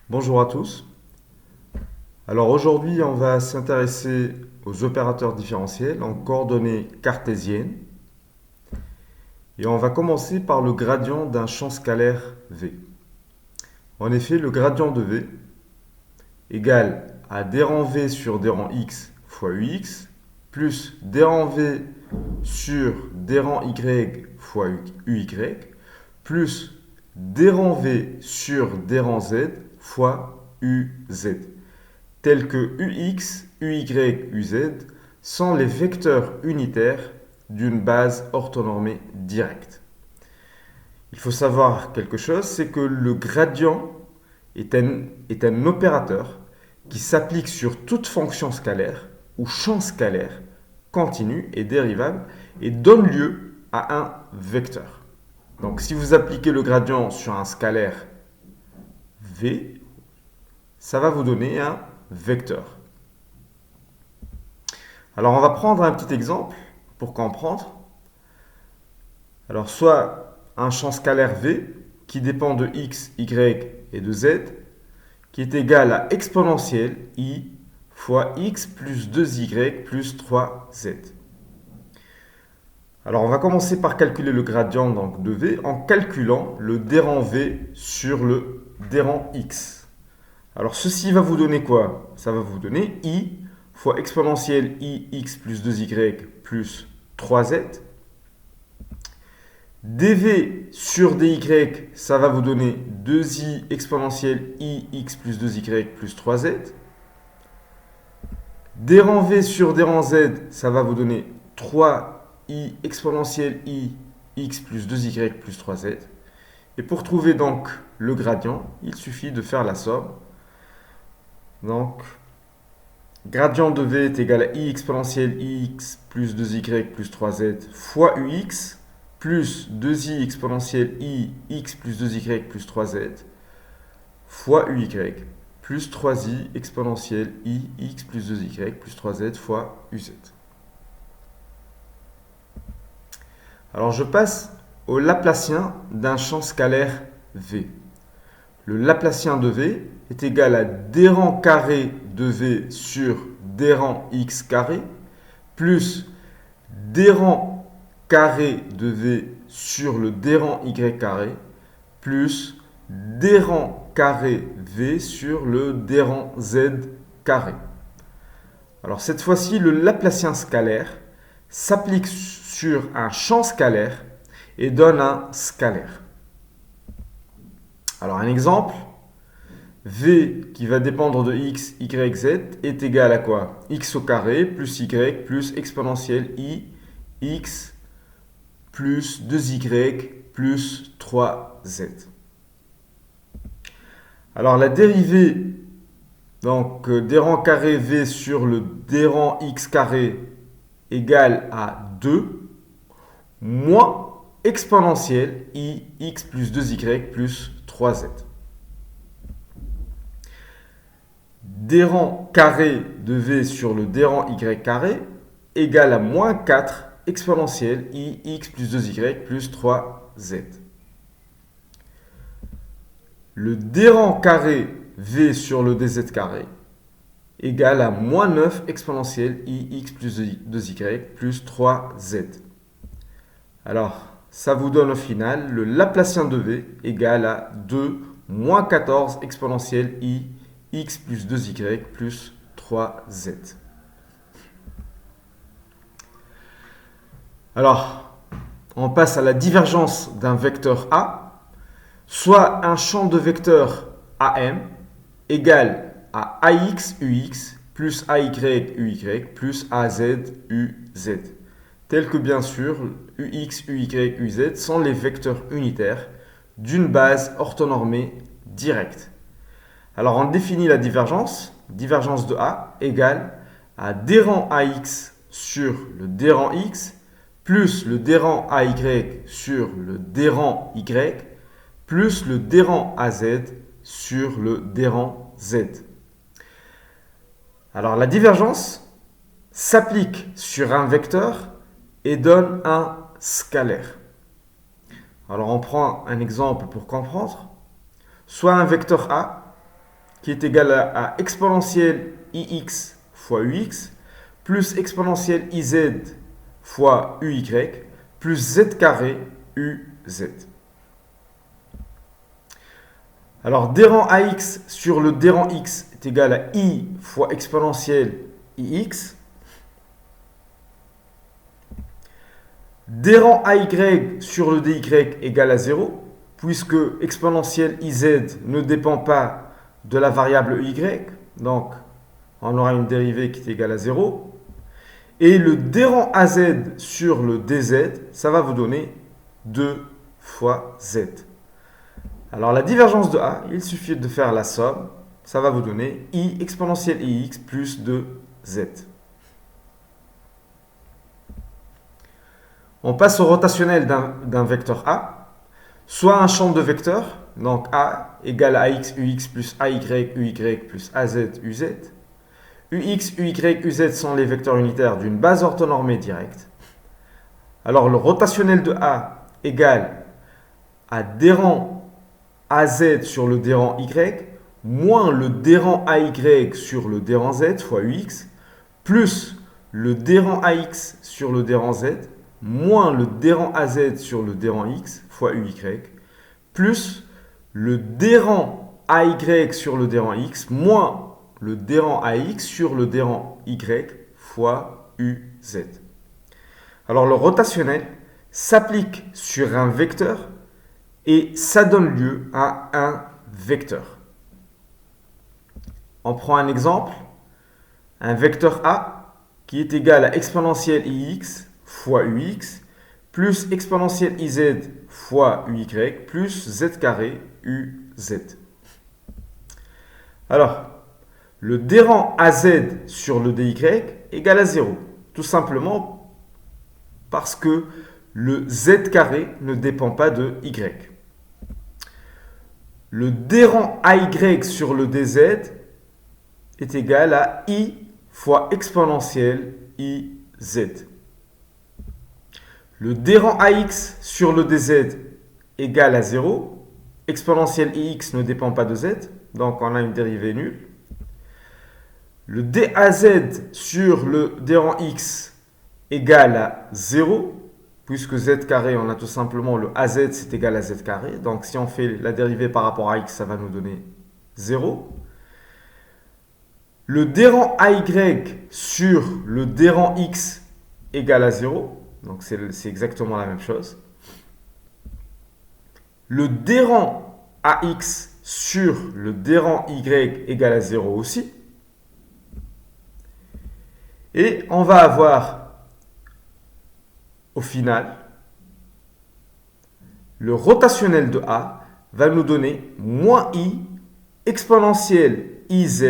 Bonjour à tous. Alors aujourd'hui, on va s'intéresser aux opérateurs différentiels en coordonnées cartésiennes et on va commencer par le gradient d'un champ scalaire V. En effet, le gradient de V égale à d rang V sur d rang x fois ux plus d rang V sur d rang y fois uy plus d rang V sur d rang z fois uz, tels que ux, uy, uz sont les vecteurs unitaires d'une base orthonormée directe. Il faut savoir quelque chose, c'est que le gradient est un opérateur qui s'applique sur toute fonction scalaire ou champ scalaire continu et dérivable et donne lieu à un vecteur. Donc si vous appliquez le gradient sur un scalaire V, ça va vous donner un vecteur. Alors on va prendre un petit exemple pour comprendre. Alors soit un champ scalaire V qui dépend de x, y et de z qui est égal à exponentielle i fois x plus 2y plus 3z. Alors on va commencer par calculer le gradient donc, de V en calculant le d rang V sur le d rang x. Alors ceci va vous donner quoi? Ça va vous donner i fois exponentielle i x plus 2y plus 3z. dv sur dy, ça va vous donner 2i exponentielle i x plus 2y plus 3z. d rang v sur d rang z, ça va vous donner 3i exponentielle i x plus 2y plus 3z. Et pour trouver donc le gradient, il suffit de faire la somme. Donc, gradient de v est égal à i exponentielle ix plus 2y plus 3z fois ux plus 2i exponentielle i x plus 2y plus 3z fois uy plus 3i exponentielle i x plus 2y plus 3z fois uz. Alors je passe au Laplacien d'un champ scalaire V. Le Laplacien de V est égal à d rang carré de V sur d rang x carré plus d rang carré de V sur le d rang y carré plus d rang carré V sur le d rang z carré. Alors cette fois-ci, le Laplacien scalaire s'applique sur un champ scalaire et donne un scalaire. Alors un exemple, V qui va dépendre de x, y, z est égal à quoi? X au carré plus y plus exponentielle i, x plus 2y plus 3z. Alors la dérivée donc d rang carré v sur le d rang x carré égale à 2 moins exponentielle i x plus 2y plus 3z. D rang carré de v sur le d rang y carré égale à moins 4 exponentielle i x plus 2y plus 3z. Le d rang carré v sur le dz carré égale à moins 9 exponentielle i x plus 2y plus 3z. Alors, ça vous donne au final le Laplacien de v égale à 2 moins 14 exponentielle i x plus 2y plus 3z. Alors, on passe à la divergence d'un vecteur A, soit un champ de vecteurs AM égale à AX UX plus AY UY plus AZ UZ. Tel que bien sûr UX, UY, UZ sont les vecteurs unitaires d'une base orthonormée directe. Alors on définit la divergence. Divergence de A égale à d rang AX sur le d rang X plus le d rang AY sur le d rang Y plus le d rang AZ sur le d rang Z. Alors la divergence s'applique sur un vecteur et donne un scalaire. Alors on prend un exemple pour comprendre. Soit un vecteur A qui est égal à exponentielle ix fois ux plus exponentielle iz fois uy plus z carré uz. Alors, dérang ax sur le dérang x est égal à i fois exponentielle ix. Dérang ay sur le dy égale à 0, puisque exponentielle iz ne dépend pas de la variable y. Donc, on aura une dérivée qui est égale à 0. Et le dérang az sur le dz, ça va vous donner 2 fois z. Alors, la divergence de a, il suffit de faire la somme. Ça va vous donner i exponentielle ix plus 2z. On passe au rotationnel d'un vecteur a, soit un champ de vecteurs, donc a égale à ax, ux plus ay, uy plus az, uz. Ux, uy, uz sont les vecteurs unitaires d'une base orthonormée directe. Alors le rotationnel de a égale à dérang az sur le dérang y moins le dérang ay sur le dérang z fois ux plus le dérang ax sur le dérang z moins le dérang az sur le dérang x fois uy plus le dérang ay sur le dérang x moins le dérang ax sur le dérang y fois uz. Alors le rotationnel s'applique sur un vecteur et ça donne lieu à un vecteur. On prend un exemple, un vecteur a qui est égal à exponentielle ix fois ux plus exponentielle iz fois uy plus z carré uz. Alors, le dérang az sur le dy égale à 0. Tout simplement parce que le z carré ne dépend pas de y. Le dérang ay sur le dz est égal à i fois exponentielle iz. Le dérang ax sur le dz égale à 0. Exponentielle ix ne dépend pas de z, donc on a une dérivée nulle. Le daz sur le dérang x égale à 0, puisque z carré, on a tout simplement le az, c'est égal à z carré. Donc si on fait la dérivée par rapport à x, ça va nous donner 0. Le dérang ay sur le dérang x égale à 0. Donc c'est exactement la même chose. Le dérang ax sur le dérang y égale à 0 aussi. Et on va avoir, au final, le rotationnel de a va nous donner moins i exponentielle iz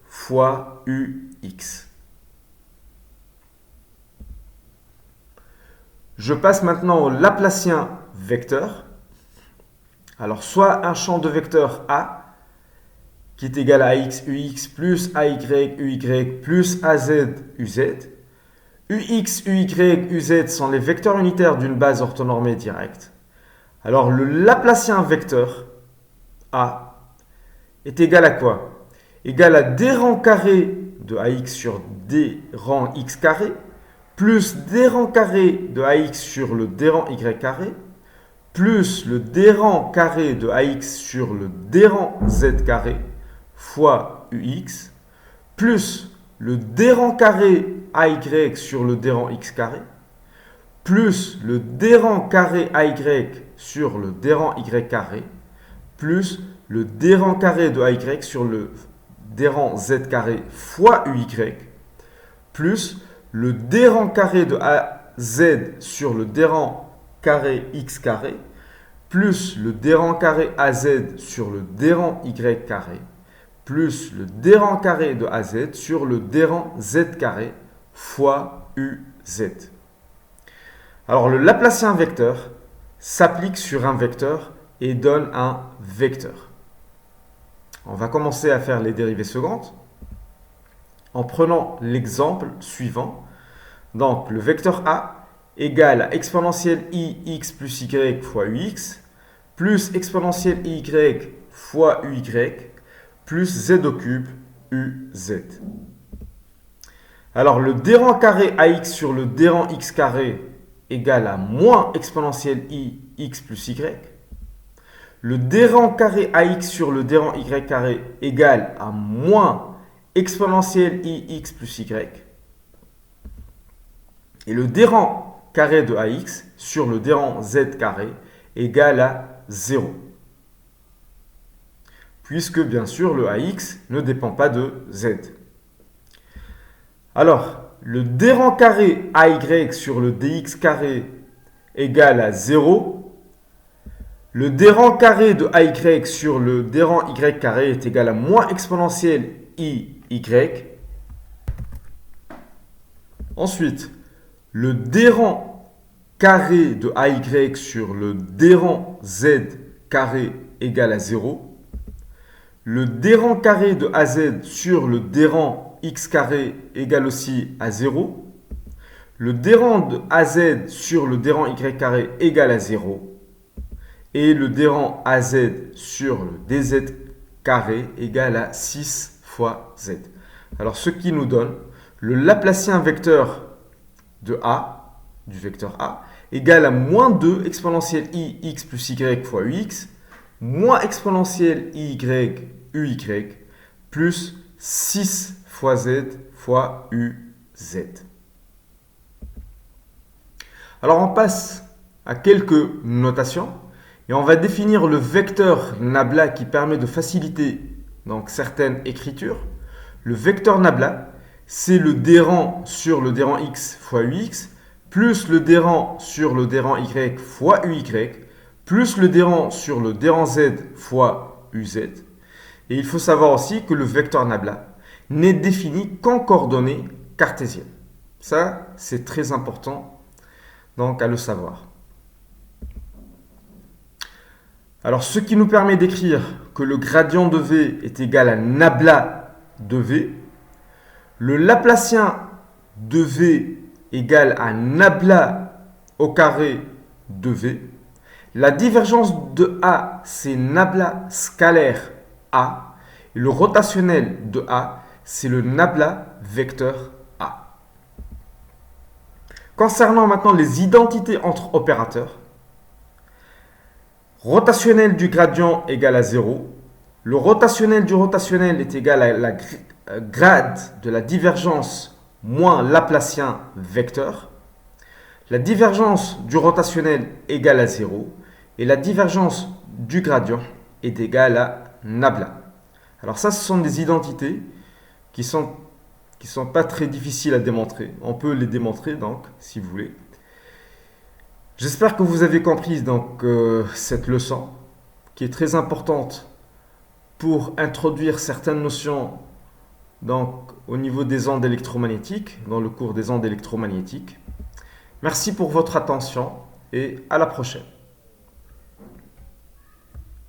fois ux. Je passe maintenant au Laplacien vecteur. Alors, soit un champ de vecteurs a qui est égal à ax, ux plus ay, uy plus az, uz. Ux, uy, uz sont les vecteurs unitaires d'une base orthonormée directe. Alors, le Laplacien vecteur a est égal à quoi? Égal à d rang carré de ax sur d rang x carré plus d rang carré de ax sur le d rang y carré plus le d rang carré de ax sur le d rang z carré fois ux plus le d rang carré ay sur le d rang x carré plus le d rang carré ay sur le d rang y carré plus le d rang carré de ay sur le d rang z carré fois uy plus le d rang carré de az sur le d rang carré x carré plus le d rang carré az sur le d rang y carré plus le d rang carré de az sur le d rang z carré fois uz. Alors le Laplacien vecteur s'applique sur un vecteur et donne un vecteur. On va commencer à faire les dérivées secondes en prenant l'exemple suivant. Donc le vecteur a égale à exponentielle ix plus y fois ux plus exponentielle y fois uy plus z au cube uz. Alors, le d rang carré ax sur le d rang x carré égale à moins exponentielle i x plus y. Le d rang carré ax sur le d rang y carré égale à moins exponentielle i x plus y. Et le d rang carré de ax sur le d rang z carré égale à 0. Puisque, bien sûr, le ax ne dépend pas de z. Alors, le d rang carré ay sur le dx carré égale à 0. Le d rang carré de ay sur le d rang y carré est égal à moins exponentielle i y. Ensuite, le d rang carré de ay sur le d rang z carré égale à 0. Le d rang carré de az sur le d rang x carré égale aussi à 0. Le d rang de az sur le d rang y carré égale à 0. Et le d rang az sur le dz carré égale à 6 fois z. Alors, ce qui nous donne le Laplacien vecteur de a, du vecteur a, égale à moins 2 exponentielle i x plus y fois ux, moins exponentielle y uy, plus 6 fois z fois uz. Alors, on passe à quelques notations et on va définir le vecteur nabla qui permet de faciliter donc certaines écritures. Le vecteur nabla, c'est le d rang sur le d rang x fois ux, plus le d rang sur le d rang y fois uy, plus le d rang sur le d rang z fois uz. Et il faut savoir aussi que le vecteur nabla n'est défini qu'en coordonnées cartésiennes. Ça, c'est très important donc à le savoir. Alors, ce qui nous permet d'écrire que le gradient de v est égal à nabla de v. Le Laplacien de v égale à nabla au carré de v. La divergence de a, c'est nabla scalaire a. Et le rotationnel de a, c'est le nabla vecteur a. Concernant maintenant les identités entre opérateurs, rotationnel du gradient égale à 0. Le rotationnel du rotationnel est égal à la grade de la divergence moins Laplacien vecteur. La divergence du rotationnel égale à 0. Et la divergence du gradient est égale à nabla. Alors ça, ce sont des identités qui sont pas très difficiles à démontrer. On peut les démontrer, donc, si vous voulez. J'espère que vous avez compris donc, cette leçon, qui est très importante pour introduire certaines notions donc, au niveau des ondes électromagnétiques, dans le cours des ondes électromagnétiques. Merci pour votre attention et à la prochaine.